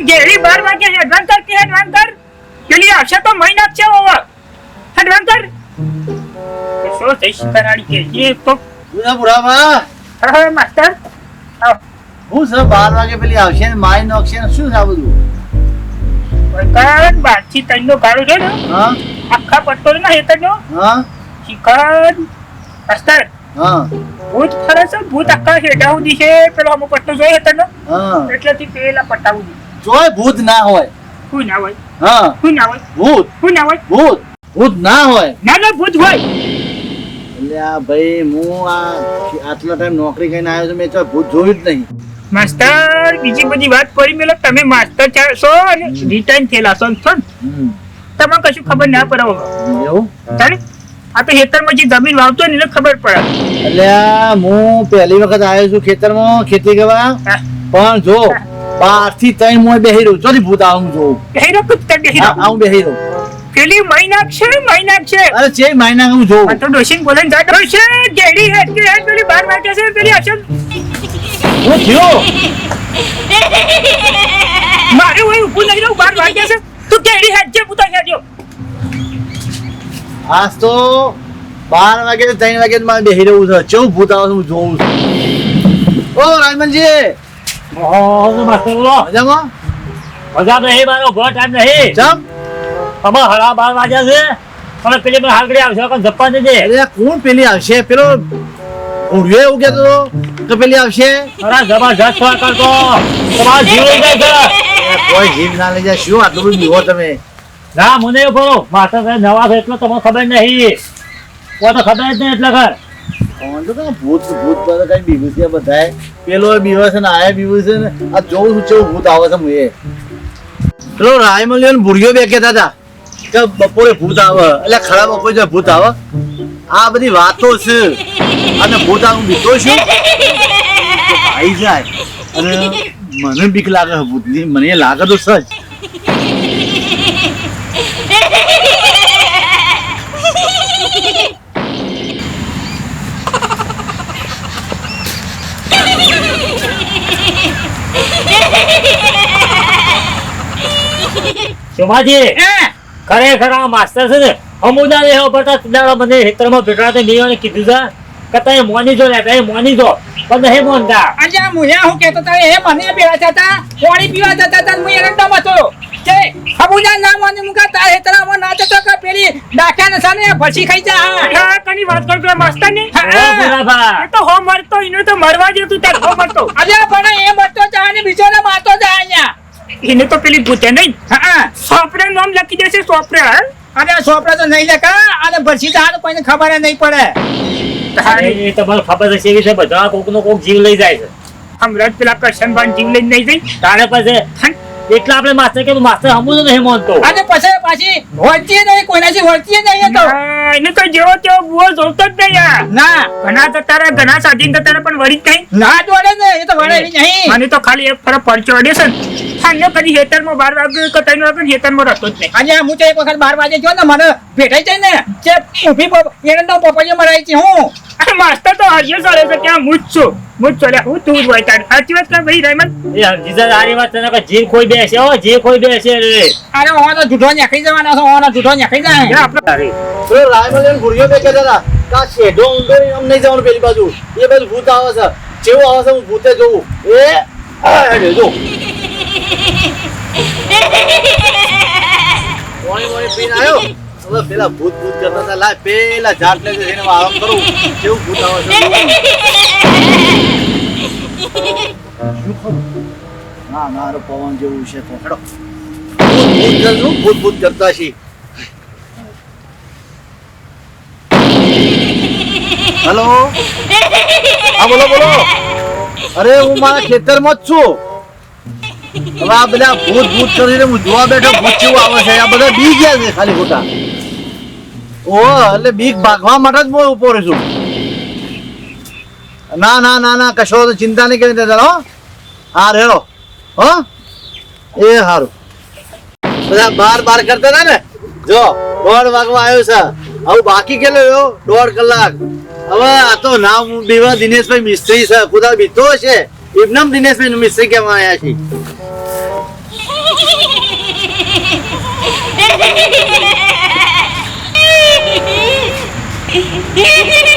ગેરી 12 વાગે હેડવાન કર પેલી આવશે તો મહિના છે ઓવર હેડવાન કર સો થઈ કરાડી કે એ તો બુરાબા હા માસ્ટર હું સર 12 વાગે પેલી આવશે ને મારી નોકશે શું છે આ બધું વળકાન બારથી તઈનો ગાળો છે ને હા આખા પટ્ટો ના હેતનો હા ચિકન માસ્ટર હા ભૂત ફરે છે ભૂત આખા હેડા ઉડી છે પેલો અમો પટ્ટો જોઈ હેતનો હા એટલેથી પેલા પટ્ટા ઉડી જોય ભૂત ના હોય હું ના હોય હા હું ના હોય ભૂત હું ના હોય ભૂત ના હોય ના ભૂત હોય એટલે આ ભાઈ હું આટલો ટાઈમ નોકરી કરીને આવ્યો છું મેં તો ભૂત જોયું જ નહીં માસ્ટર બીજી બધી વાત પડી મેલો તમે માસ્ટર છો અને રિટાયર થયેલા છો તમને કશું ખબર ના પડે એવું તારે આ તો ખેતરમાં જે જમીન વાવતો ને એને ખબર પડે એટલે હું પહેલી વખત આવ્યો છું ખેતરમાં ખેતી કરવા પણ જો 12 થી 3 મોય બેહી રહ્યો ચોથી ભૂત આવું જોઉં હેરો કુત્તા બેહી આવું બેહી રહ્યો પેલી મહિના છે અરે છે મહિના હું જોઉં આ તો ડોશીન બોલે જા ડોશી ગેડી હેડ પેલી 12 વાગે છે પેલી આશે હું થયો મારે ઓય ઉભું નહીં રહું 12 વાગે છે તું ગેડી હેડ જે પૂતા હેડ્યો આજ તો 12 વાગે 3 વાગે મારે બેહી રહ્યું છે ચેવું ભૂત આવે છે હું જોઉં છું ઓ રાજમનજી માસ્ટર બોલો મજામાં મજા નહીં મારો ઘર ટાઈમ નહીં ચમ અમાર હરા 12 વાગ્યા છે અને પેલી પણ હાલગડી આવશે પણ જપ્પા દેજે અરે કોણ પેલી આવશે પેલો ઉડ્યો એવું કહેતો તો પેલી આવશે અરે જબરજસ્ત ફોન કરતો તમારો જીવ લઈ જાય છે કોઈ જીવ ના લઈ જાય શું આટલું બધું બીવો તમે ના મને એવું બોલો માસ્ટર સાહેબ નવા છે એટલે તમને ખબર નહીં કોઈ તો ખબર જ નહીં એટલે ઘર ભૂત બધા કઈ બીવું છે બધાય પેલો બીવો છે ને આયા બીવું છે ને આ જોઉં છું કેવું ભૂત આવે છે મુએ પેલો રાયમલિયો ને ભૂરિયો બે કહેતા હતા કે બપોરે ભૂત આવે એટલે ખરા બપોરે જો ભૂત આવે આ બધી વાતો છે અને ભૂત હું બીતો છું આવી જાય અને મને બીક લાગે છે ભૂતની મને લાગે તો સજ શોભાજી ખરેખર આ માસ્ટર છે ને અમુદા ને પડતા દાડા મને હેતરમાં ભેટવા નિયોને કીધું છે કે તમે મોની જો લેતા મોની જો પણ નહીં મોનતા આજે મુયા હું કહેતો તો એ મને બેડા જતા પાણી પીવા જતા તા હું એરંડમ હતો કે અબુજા ના મને મુકા તા હેતરામાં ના જતો કે પેલી ડાકા ને સાને ભસી ખાઈ જા હા કની વાત કરતો માસ્ટર ને એ તો હો મરતો ઇનો તો મરવા જેતું તાર હો મરતો આજે પણ એ મરતો જા ને બીજો ને મારતો જા અહીંયા એને તો પેલી ભૂતે નહીં સોપરે નામ લખી દેશે સોપરે અરે સોપરે તો નહીં લખા અને ભસી જા તો કોઈને ખબર નહીં પડે એ તમારે ખબર હશે એવી છે બધા કોક નો કોક જીવ લઈ જાય છે હમણાં પેલા કરશનભાઈ જીવ લઈને નહીં જઈ તારે પછી એટલા આપણે માસ્ટર કે માસ્ટર હમું નહીં માનતો અને પછી પાછી વળતી નહીં કોઈનાથી વળતી નહીં તો એને તો જેવો તેવો બુઓ જોતો જ નહીં ના ઘણા તો તારા ઘણા સાધીન તો તારા પણ વળી જ નહીં ના જ વળે ને એ તો વળે નહીં મને તો ખાલી એક ફરક પરચો અડે છે સાંજે કદી હેતરમાં 12 વાગે કે 3 વાગે હેતરમાં રહેતો જ નહીં આજે હું તો એક વખત 12 વાગે જો ને મને ભેટાઈ જાય ને જે ઊભી એરંડો પપૈયો મરાઈ છે હું અરે માસ્ટર તો હરિયો ચાલે છે ક્યાં મુજ છું મુજ ચાલે હું તું જ હોય તાર સાચી વાત કે ભાઈ રેમન એ જીજા સારી વાત છે કે જીવ કોઈ બેસે હો જે કોઈ બેસે રે અરે ઓનો જૂઠો ન્યાખી જવાના છો ઓનો જૂઠો ન્યાખી જાય આપણે તારે પેલો રાયમલિયો ને ભૂરિયો બે કહેતા હતા કે આ શેઢો ઊંધો આમ નહીં જવાનું પેલી બાજુ એ બાજુ ભૂત આવે છે જેવું આવે છે હું ભૂતે જોઉં એ જો મોણી પીને આવ્યો હવે પેલા ભૂત કરતા હતા લાય પેલા ઝાડ ને જઈને આરામ કરું કેવું ભૂત આવે છે ના ના અરે પવન જેવું છે તો હેડો ભૂત કરતા છે હેલો હા બોલો અરે હું મારા ખેતરમાં જ છું હવે આ બધા ભૂત કરીને હું જોવા બેઠો ભૂત કેવું આવે છે આ બધા બી ગયા છે ખાલી ખોટા ઓ એટલે બીક ભાગવા માટે જ હું ઉભો રહું છું. ના ના ના ના કશો તો ચિંતા નહીં કરી દેતા હો. હા રેડો હો એ સારું. બધા બાર કરતા હતા ને જો 1:30 વાગવા આવ્યો છે. હવે બાકી કેટલો રહ્યો 1.5 કલાક. હવે આ તો નામ બીવા દિનેશભાઈ મિસ્ત્રી છે. ખુદા બીતો છે એમનામ દિનેશભાઈ મિસ્ત્રી કેમ આવ્યા છે. Hehehehe